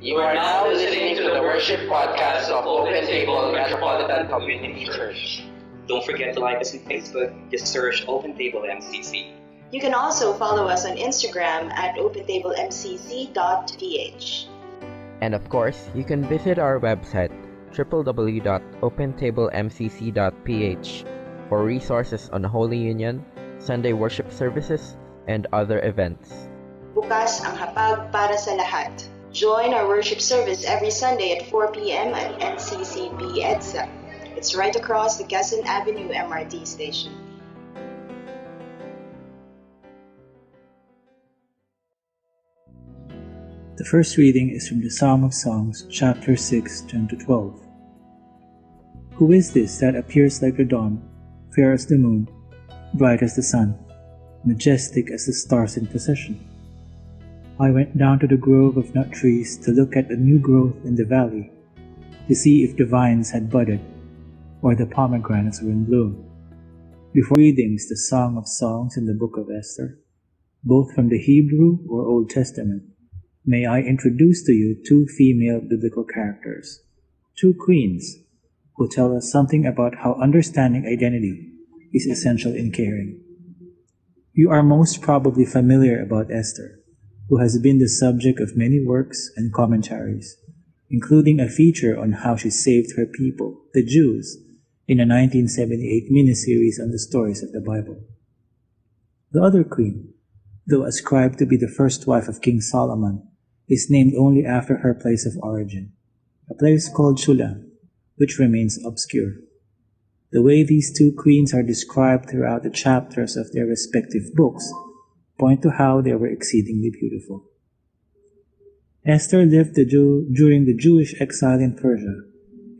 You are now listening to the worship podcast of Open Table Metropolitan Community Church. Don't forget to like us on Facebook. Just search Open Table MCC. You can also follow us on Instagram at opentablemcc.ph. And of course, you can visit our website www.opentablemcc.ph for resources on Holy Union, Sunday worship services, and other events. Bukas ang hapag para sa lahat. Join our worship service every Sunday at 4 p.m. at NCCB EDSA. It's right across the Quezon Avenue MRT station. The first reading is from the Song of Songs, chapter 6, 10-12. Who is this that appears like the dawn, fair as the moon, bright as the sun, majestic as the stars in procession? I went down to the grove of nut trees to look at the new growth in the valley, to see if the vines had budded, or the pomegranates were in bloom. Before readings, the Song of Songs in the book of Esther, both from the Hebrew or Old Testament, may I introduce to you two female biblical characters, two queens, who tell us something about how understanding identity is essential in caring. You are most probably familiar about Esther, who has been the subject of many works and commentaries, including a feature on how she saved her people, the Jews, in a 1978 miniseries on the stories of the Bible. The other queen, though ascribed to be the first wife of King Solomon, is named only after her place of origin, a place called Shulam, which remains obscure. The way these two queens are described throughout the chapters of their respective books point to how they were exceedingly beautiful. Esther lived during the Jewish exile in Persia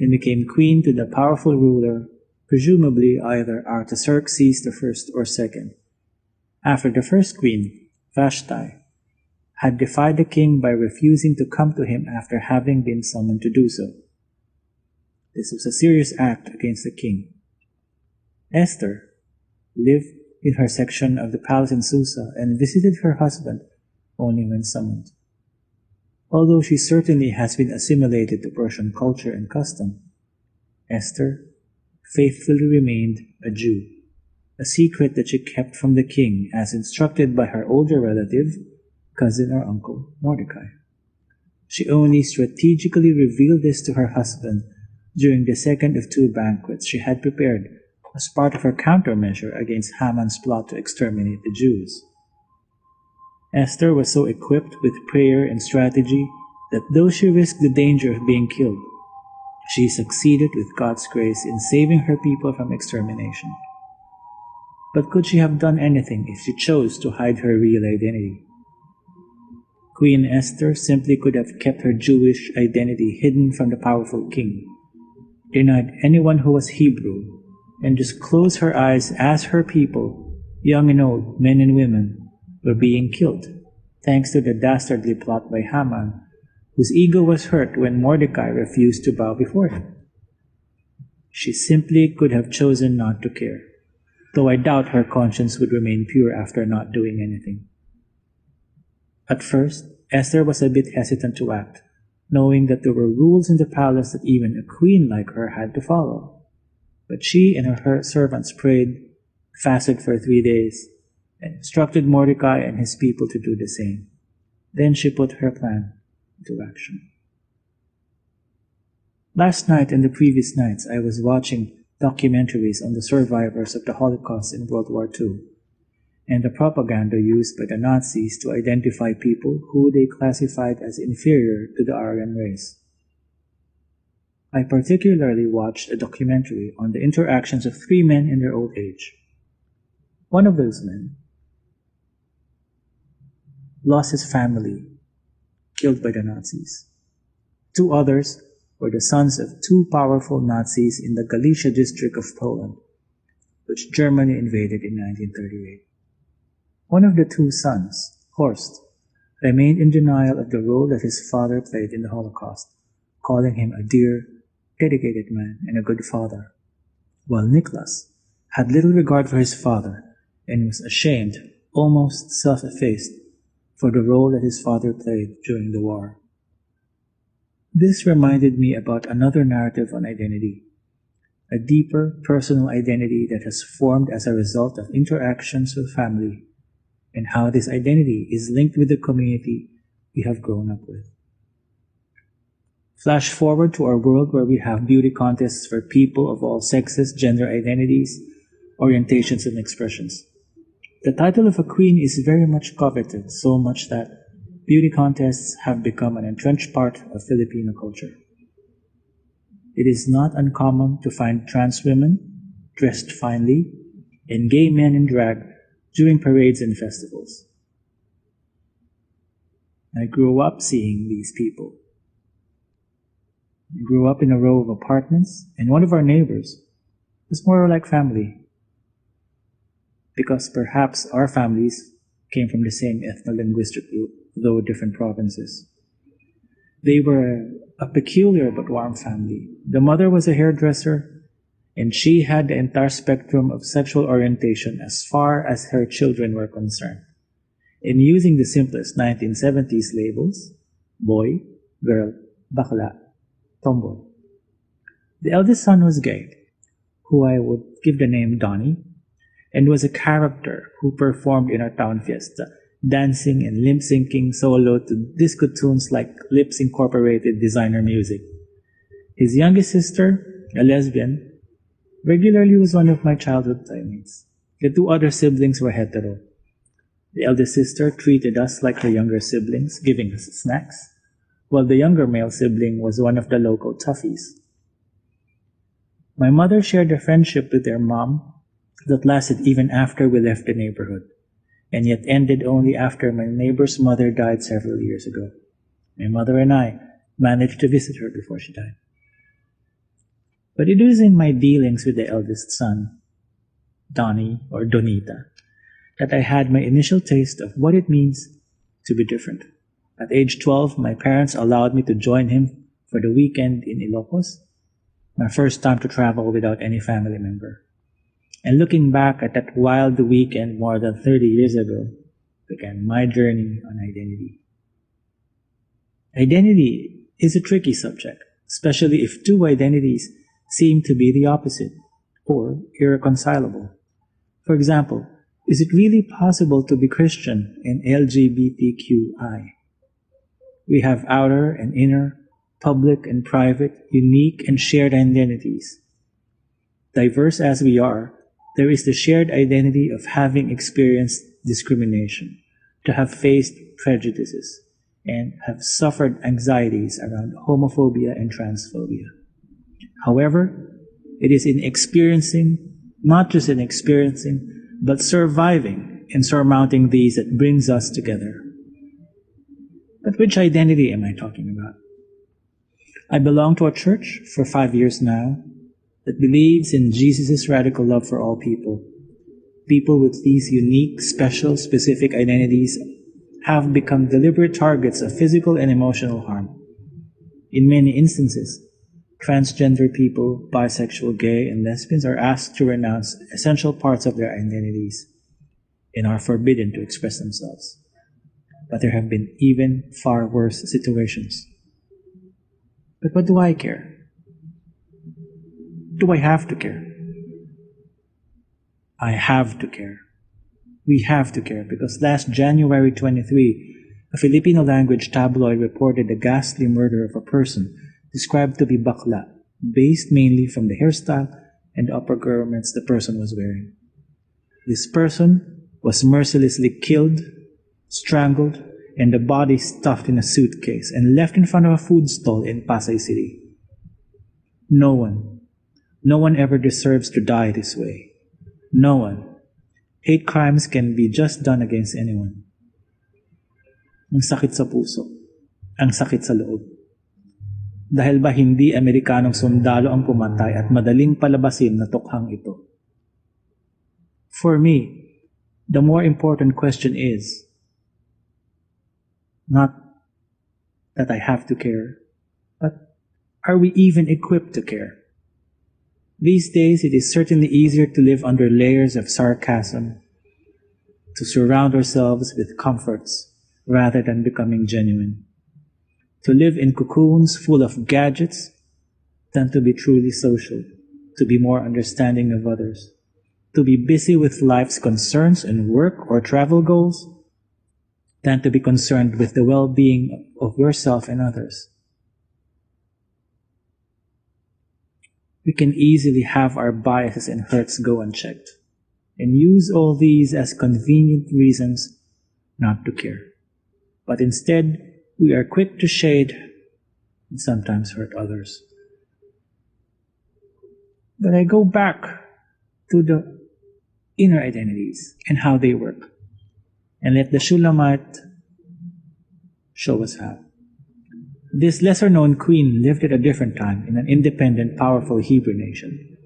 and became queen to the powerful ruler, presumably either Artaxerxes I or II, after the first queen, Vashti, had defied the king by refusing to come to him after having been summoned to do so. This was a serious act against the king. Esther lived in her section of the palace in Susa and visited her husband only when summoned. Although she certainly has been assimilated to Persian culture and custom, Esther faithfully remained a Jew, a secret that she kept from the king as instructed by her older relative, cousin or uncle, Mordecai. She only strategically revealed this to her husband during the second of two banquets she had prepared as part of her countermeasure against Haman's plot to exterminate the Jews. Esther was so equipped with prayer and strategy that though she risked the danger of being killed, she succeeded with God's grace in saving her people from extermination. But could she have done anything if she chose to hide her real identity? Queen Esther simply could have kept her Jewish identity hidden from the powerful king, denied anyone who was Hebrew, and just closed her eyes as her people, young and old, men and women, were being killed, thanks to the dastardly plot by Haman, whose ego was hurt when Mordecai refused to bow before him. She simply could have chosen not to care, though I doubt her conscience would remain pure after not doing anything. At first, Esther was a bit hesitant to act, knowing that there were rules in the palace that even a queen like her had to follow. But she and her servants prayed, fasted for 3 days, and instructed Mordecai and his people to do the same. Then she put her plan into action. Last night and the previous nights, I was watching documentaries on the survivors of the Holocaust in World War II, and the propaganda used by the Nazis to identify people who they classified as inferior to the Aryan race. I particularly watched a documentary on the interactions of 3 men in their old age. One of those men lost his family, killed by the Nazis. 2 others were the sons of 2 powerful Nazis in the Galicia district of Poland, which Germany invaded in 1938. One of the 2 sons, Horst, remained in denial of the role that his father played in the Holocaust, calling him a dear, dedicated man and a good father, while Nicholas had little regard for his father and was ashamed, almost self-effaced, for the role that his father played during the war. This reminded me about another narrative on identity, a deeper personal identity that has formed as a result of interactions with family, and how this identity is linked with the community we have grown up with. Flash forward to our world where we have beauty contests for people of all sexes, gender identities, orientations, and expressions. The title of a queen is very much coveted, so much that beauty contests have become an entrenched part of Filipino culture. It is not uncommon to find trans women dressed finely and gay men in drag during parades and festivals. I grew up seeing these people. I grew up in a row of apartments, and one of our neighbors was more like family, because perhaps our families came from the same ethno-linguistic group, though different provinces. They were a peculiar but warm family. The mother was a hairdresser, and she had the entire spectrum of sexual orientation as far as her children were concerned. In using the simplest 1970s labels, boy, girl, bakla, tomboy. The eldest son was gay, who I would give the name Donnie, and was a character who performed in our town fiesta, dancing and lip-syncing solo to disco tunes like Lips Incorporated designer music. His youngest sister, a lesbian, regularly was one of my childhood playmates. The two other siblings were hetero. The eldest sister treated us like her younger siblings, giving us snacks, while the younger male sibling was one of the local toughies. My mother shared a friendship with their mom that lasted even after we left the neighborhood, and yet ended only after my neighbor's mother died several years ago. My mother and I managed to visit her before she died. But it was in my dealings with the eldest son, Donnie or Donita, that I had my initial taste of what it means to be different. At age 12, my parents allowed me to join him for the weekend in Ilocos, my first time to travel without any family member. And looking back at that wild weekend more than 30 years ago, began my journey on identity. Identity is a tricky subject, especially if two identities seem to be the opposite or irreconcilable. For example, is it really possible to be Christian and LGBTQI? We have outer and inner, public and private, unique and shared identities. Diverse as we are, there is the shared identity of having experienced discrimination, to have faced prejudices, and have suffered anxieties around homophobia and transphobia. However, it is in experiencing, not just in experiencing, but surviving and surmounting these that brings us together. But which identity am I talking about? I belong to a church for 5 years now that believes in Jesus' radical love for all people. People with these unique, special, specific identities have become deliberate targets of physical and emotional harm. In many instances, transgender people, bisexual, gay, and lesbians are asked to renounce essential parts of their identities and are forbidden to express themselves. But there have been even far worse situations. But what do I care? Do I have to care? I have to care. We have to care because last January 23, a Filipino language tabloid reported the ghastly murder of a person described to be bakla, based mainly from the hairstyle and upper garments the person was wearing. This person was mercilessly killed, strangled, and the body stuffed in a suitcase and left in front of a food stall in Pasay City. No one ever deserves to die this way. No one. Hate crimes can be just done against anyone. Ang sakit sa puso. Ang sakit sa loob. Dahil ba hindi Amerikanong sundalo ang pumatay at madaling palabasin na tukhang ito? For me, the more important question is not that I have to care, but are we even equipped to care? These days, it is certainly easier to live under layers of sarcasm, to surround ourselves with comforts rather than becoming genuine, to live in cocoons full of gadgets than to be truly social, to be more understanding of others, to be busy with life's concerns and work or travel goals than to be concerned with the well-being of yourself and others. We can easily have our biases and hurts go unchecked and use all these as convenient reasons not to care. But instead, we are quick to shade and sometimes hurt others. But I go back to the inner identities and how they work, and let the Shulamite show us how. This lesser-known queen lived at a different time in an independent, powerful Hebrew nation.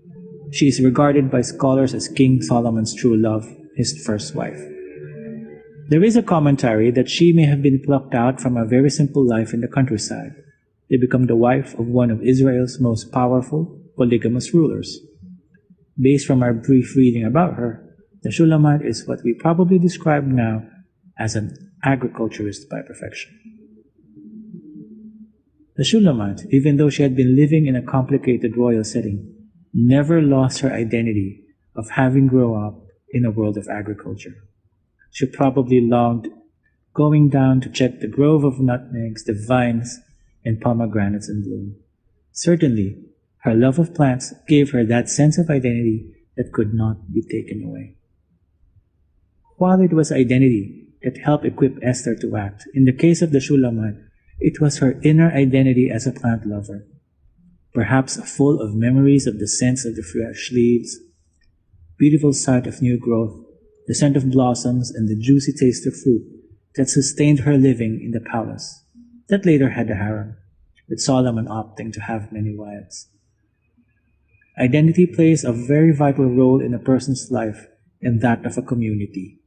She is regarded by scholars as King Solomon's true love, his first wife. There is a commentary that she may have been plucked out from a very simple life in the countryside to become the wife of one of Israel's most powerful, polygamous rulers. Based from our brief reading about her, the Shulamite is what we probably describe now as an agriculturist by profession. The Shulamite, even though she had been living in a complicated royal setting, never lost her identity of having grown up in a world of agriculture. She probably longed going down to check the grove of nutmegs, the vines, and pomegranates in bloom. Certainly, her love of plants gave her that sense of identity that could not be taken away. While it was identity that helped equip Esther to act, in the case of the Shulamite, it was her inner identity as a plant lover, perhaps full of memories of the scents of the fresh leaves, beautiful sight of new growth, the scent of blossoms, and the juicy taste of fruit that sustained her living in the palace that later had a harem, with Solomon opting to have many wives. Identity plays a very vital role in a person's life and that of a community.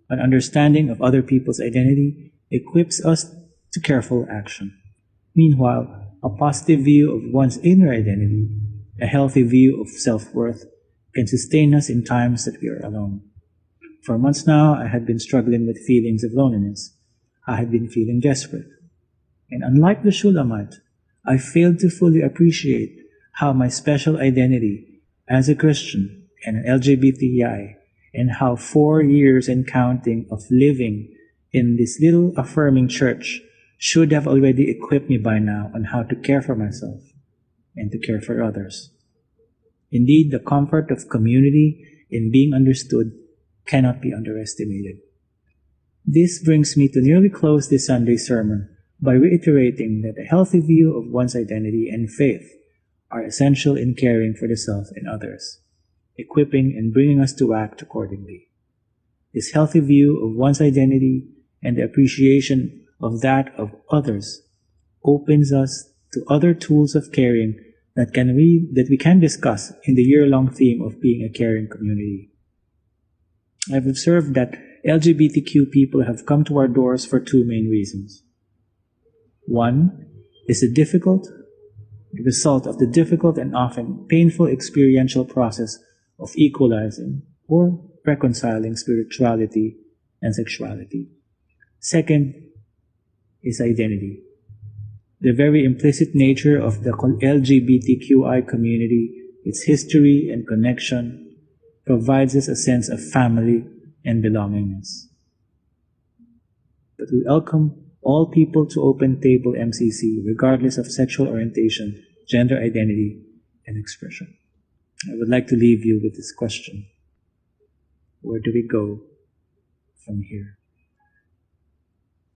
An understanding of other people's identity equips us to careful action. Meanwhile, a positive view of one's inner identity, a healthy view of self-worth, can sustain us in times that we are alone. For months now, I had been struggling with feelings of loneliness. I had been feeling desperate. And unlike the Shulamite, I failed to fully appreciate how my special identity as a Christian and an LGBTI, and how 4 years and counting of living in this little affirming church should have already equipped me by now on how to care for myself and to care for others. Indeed, the comfort of community in being understood cannot be underestimated. This brings me to nearly close this Sunday sermon by reiterating that a healthy view of one's identity and faith are essential in caring for the self and others, equipping and bringing us to act accordingly. This healthy view of one's identity and the appreciation of that of others opens us to other tools of caring that we can discuss in the year-long theme of being a caring community. I've observed that LGBTQ people have come to our doors for two main reasons. One is the result of the difficult and often painful experiential process of equalizing or reconciling spirituality and sexuality. Second is identity. The very implicit nature of the LGBTQI community, its history and connection, provides us a sense of family and belongingness. But we welcome all people to Open Table MCC, regardless of sexual orientation, gender identity, and expression. I would like to leave you with this question. Where do we go from here?